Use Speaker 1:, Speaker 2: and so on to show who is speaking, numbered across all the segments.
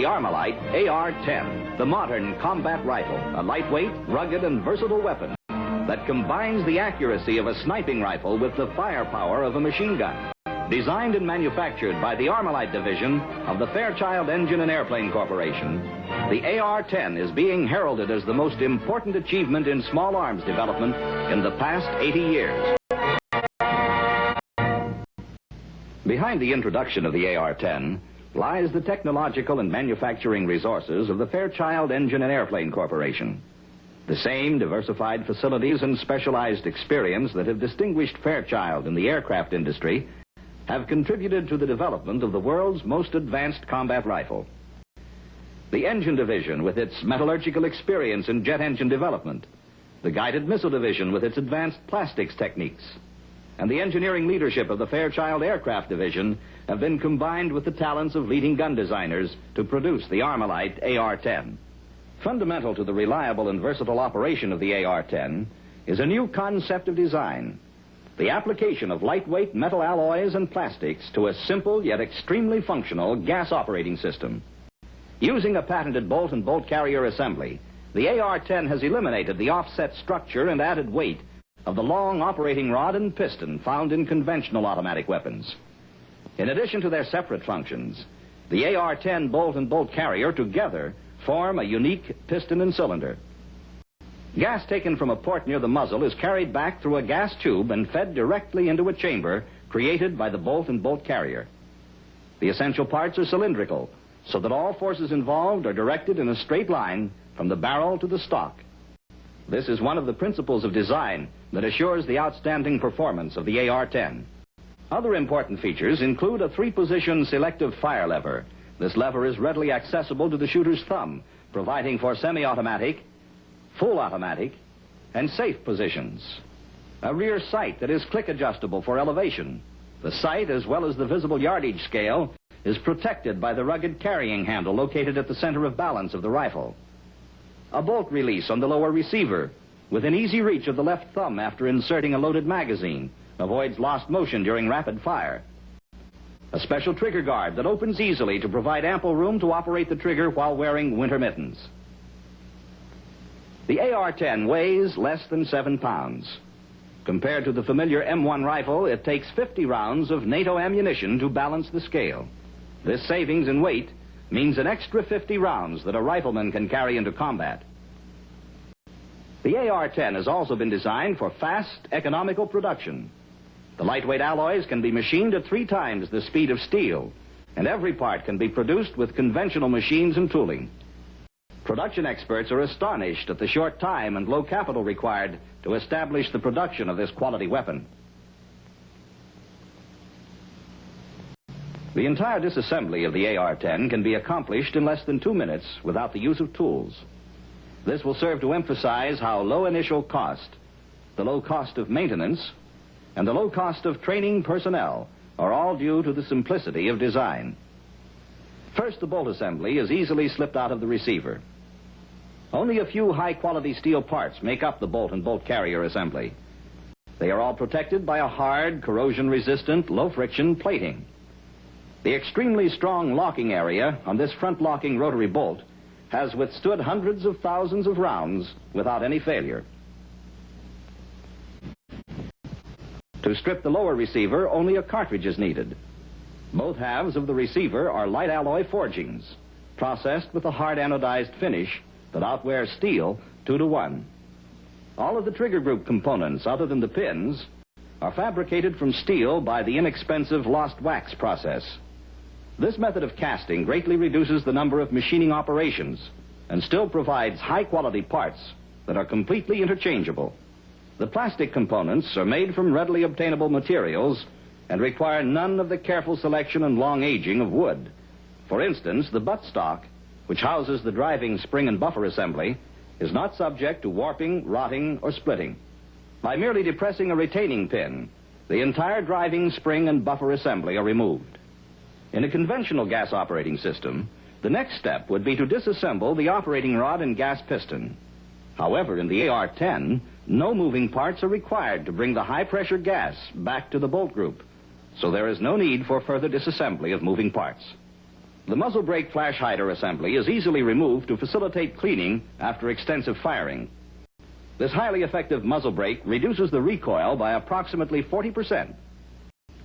Speaker 1: Armalite AR-10, the modern combat rifle, a lightweight, rugged, and versatile weapon that combines the accuracy of a sniping rifle with the firepower of a machine gun. Designed and manufactured by the Armalite division of the Fairchild Engine and Airplane Corporation, the AR-10 is being heralded as the most important achievement in small arms development in the past 80 years. Behind the introduction of the AR-10 lies the technological and manufacturing resources of the Fairchild Engine and Airplane Corporation. The same diversified facilities and specialized experience that have distinguished Fairchild in the aircraft industry have contributed to the development of the world's most advanced combat rifle. The engine division with its metallurgical experience in jet engine development, the guided missile division with its advanced plastics techniques, and the engineering leadership of the Fairchild Aircraft Division have been combined with the talents of leading gun designers to produce the Armalite AR-10. Fundamental to the reliable and versatile operation of the AR-10 is a new concept of design, the application of lightweight metal alloys and plastics to a simple yet extremely functional gas operating system. Using a patented bolt and bolt carrier assembly, the AR-10 has eliminated the offset structure and added weight of the long operating rod and piston found in conventional automatic weapons. In addition to their separate functions, the AR-10 bolt and bolt carrier together form a unique piston and cylinder. Gas taken from a port near the muzzle is carried back through a gas tube and fed directly into a chamber created by the bolt and bolt carrier. The essential parts are cylindrical, so that all forces involved are directed in a straight line from the barrel to the stock. This is one of the principles of design that assures the outstanding performance of the AR-10. Other important features include a 3-position selective fire lever. This lever is readily accessible to the shooter's thumb, providing for semi-automatic, full automatic, and safe positions. A rear sight that is click adjustable for elevation. The sight, as well as the visible yardage scale, is protected by the rugged carrying handle located at the center of balance of the rifle. A bolt release on the lower receiver, within easy reach of the left thumb after inserting a loaded magazine, avoids lost motion during rapid fire. A special trigger guard that opens easily to provide ample room to operate the trigger while wearing winter mittens. The AR-10 weighs less than 7 pounds. Compared to the familiar M1 rifle, it takes 50 rounds of NATO ammunition to balance the scale. This savings in weight means an extra 50 rounds that a rifleman can carry into combat. The AR-10 has also been designed for fast, economical production. The lightweight alloys can be machined at 3 times the speed of steel, and every part can be produced with conventional machines and tooling. Production experts are astonished at the short time and low capital required to establish the production of this quality weapon. The entire disassembly of the AR-10 can be accomplished in less than 2 minutes without the use of tools. This will serve to emphasize how low initial cost, the low cost of maintenance, and the low cost of training personnel are all due to the simplicity of design. First, the bolt assembly is easily slipped out of the receiver. Only a few high-quality steel parts make up the bolt and bolt carrier assembly. They are all protected by a hard, corrosion-resistant, low-friction plating. The extremely strong locking area on this front-locking rotary bolt has withstood hundreds of thousands of rounds without any failure. To strip the lower receiver, only a cartridge is needed. Both halves of the receiver are light alloy forgings, processed with a hard anodized finish that outwears steel 2 to 1. All of the trigger group components, other than the pins, are fabricated from steel by the inexpensive lost wax process. This method of casting greatly reduces the number of machining operations and still provides high-quality parts that are completely interchangeable. The plastic components are made from readily obtainable materials and require none of the careful selection and long aging of wood. For instance, the buttstock, which houses the driving spring and buffer assembly, is not subject to warping, rotting, or splitting. By merely depressing a retaining pin, the entire driving spring and buffer assembly are removed. In a conventional gas operating system, the next step would be to disassemble the operating rod and gas piston. However, in the AR-10, no moving parts are required to bring the high-pressure gas back to the bolt group, so there is no need for further disassembly of moving parts. The muzzle brake flash hider assembly is easily removed to facilitate cleaning after extensive firing. This highly effective muzzle brake reduces the recoil by approximately 40%.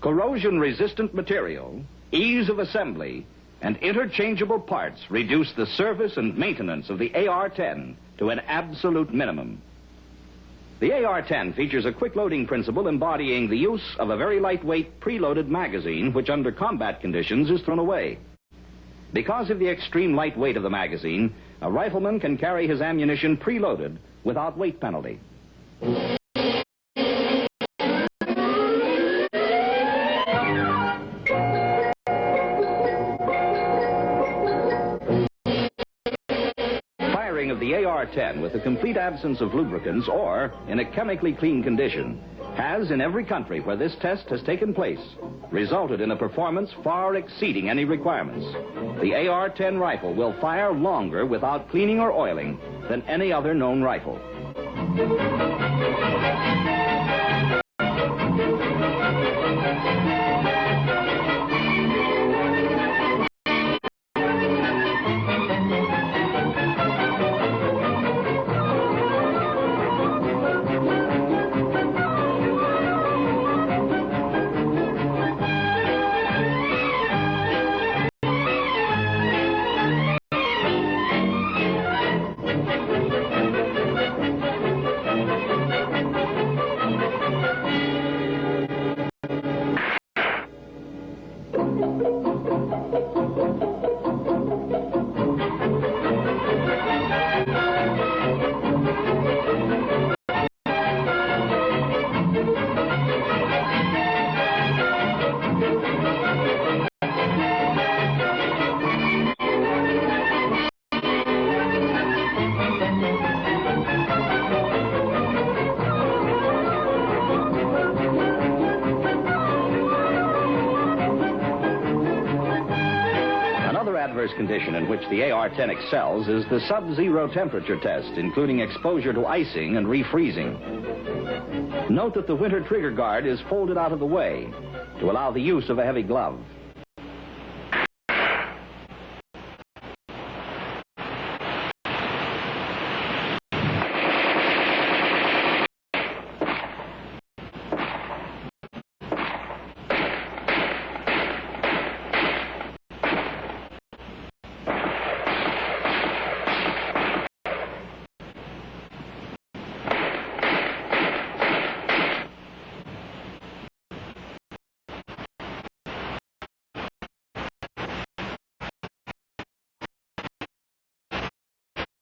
Speaker 1: Corrosion-resistant material, ease of assembly, and interchangeable parts reduce the service and maintenance of the AR-10 to an absolute minimum. The AR-10 features a quick-loading principle embodying the use of a very lightweight preloaded magazine which under combat conditions is thrown away. Because of the extreme light weight of the magazine, a rifleman can carry his ammunition preloaded without weight penalty. Firing of the AR-10 with a complete absence of lubricants or in a chemically clean condition has, in every country where this test has taken place, resulted in a performance far exceeding any requirements. The AR-10 rifle will fire longer without cleaning or oiling than any other known rifle. Adverse condition in which the AR-10 excels is the sub-zero temperature test, including exposure to icing and refreezing. Note that the winter trigger guard is folded out of the way to allow the use of a heavy glove.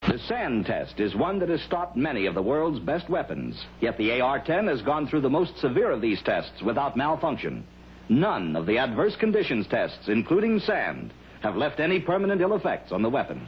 Speaker 1: The sand test is one that has stopped many of the world's best weapons, yet the AR-10 has gone through the most severe of these tests without malfunction. None of the adverse conditions tests, including sand, have left any permanent ill effects on the weapon.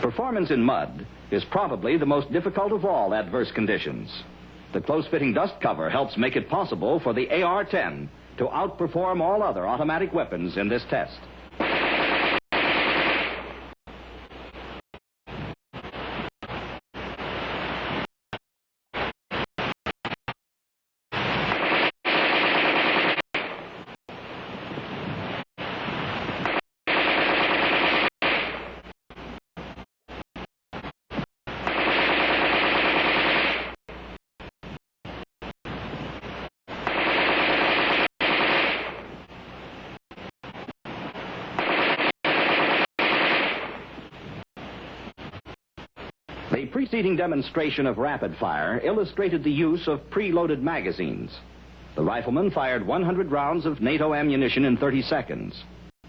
Speaker 1: Performance in mud is probably the most difficult of all adverse conditions. The close-fitting dust cover helps make it possible for the AR-10 to outperform all other automatic weapons in this test. The preceding demonstration of rapid fire illustrated the use of preloaded magazines. The rifleman fired 100 rounds of NATO ammunition in 30 seconds.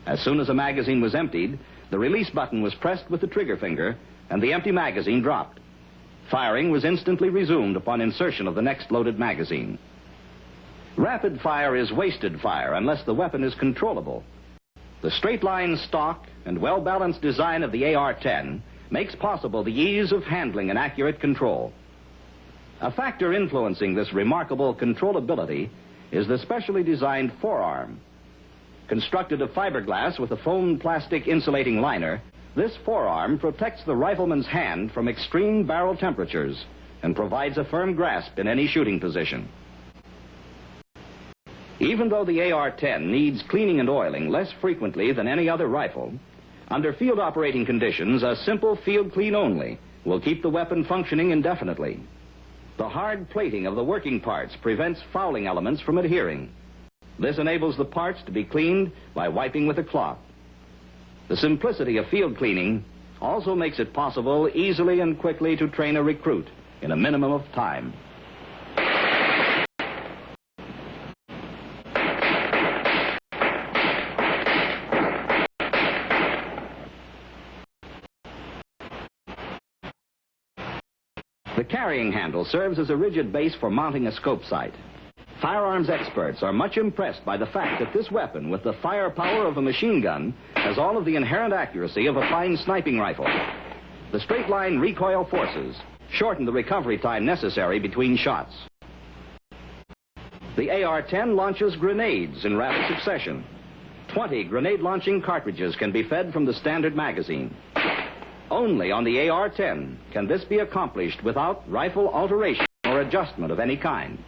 Speaker 1: As soon as a magazine was emptied, the release button was pressed with the trigger finger, and the empty magazine dropped. Firing was instantly resumed upon insertion of the next loaded magazine. Rapid fire is wasted fire unless the weapon is controllable. The straight-line stock and well-balanced design of the AR-10 makes possible the ease of handling and accurate control. A factor influencing this remarkable controllability is the specially designed forearm. Constructed of fiberglass with a foamed plastic insulating liner, this forearm protects the rifleman's hand from extreme barrel temperatures and provides a firm grasp in any shooting position. Even though the AR-10 needs cleaning and oiling less frequently than any other rifle, under field operating conditions, a simple field clean only will keep the weapon functioning indefinitely. The hard plating of the working parts prevents fouling elements from adhering. This enables the parts to be cleaned by wiping with a cloth. The simplicity of field cleaning also makes it possible easily and quickly to train a recruit in a minimum of time. The carrying handle serves as a rigid base for mounting a scope sight. Firearms experts are much impressed by the fact that this weapon, with the firepower of a machine gun, has all of the inherent accuracy of a fine sniping rifle. The straight-line recoil forces shorten the recovery time necessary between shots. The AR-10 launches grenades in rapid succession. 20 grenade-launching cartridges can be fed from the standard magazine. Only on the AR-10 can this be accomplished without rifle alteration or adjustment of any kind.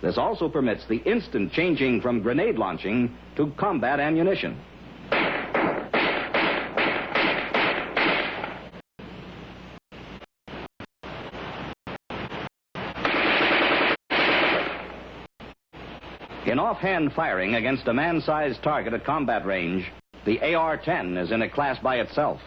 Speaker 1: This also permits the instant changing from grenade launching to combat ammunition. In offhand firing against a man-sized target at combat range, the AR-10 is in a class by itself.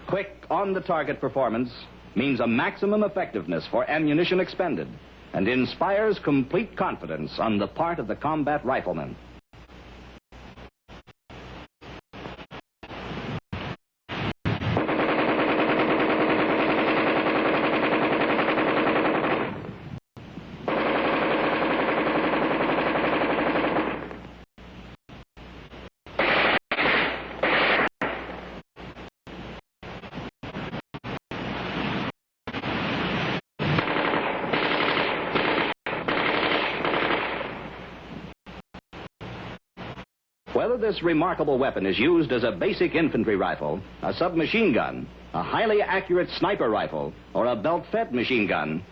Speaker 1: Quick, on-the-target performance means a maximum effectiveness for ammunition expended and inspires complete confidence on the part of the combat rifleman. Whether this remarkable weapon is used as a basic infantry rifle, a submachine gun, a highly accurate sniper rifle, or a belt-fed machine gun,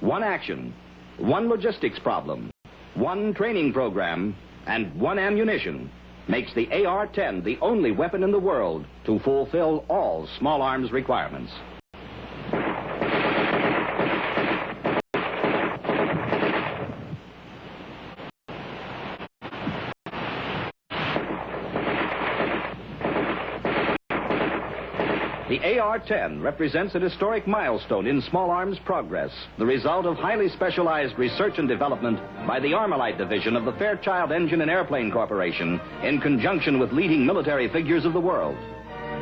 Speaker 1: one action, one logistics problem, one training program, and one ammunition makes the AR-10 the only weapon in the world to fulfill all small arms requirements. The AR-10 represents a historic milestone in small arms progress, the result of highly specialized research and development by the Armalite division of the Fairchild Engine and Airplane Corporation in conjunction with leading military figures of the world.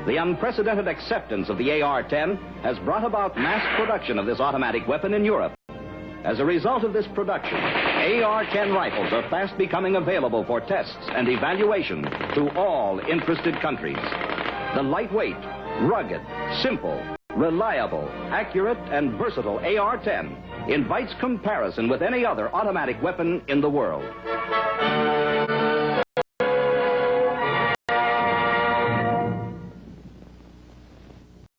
Speaker 1: The unprecedented acceptance of the AR-10 has brought about mass production of this automatic weapon in Europe. As a result of this production, AR-10 rifles are fast becoming available for tests and evaluation to all interested countries. The lightweight, rugged, simple, reliable, accurate, and versatile AR-10 invites comparison with any other automatic weapon in the world.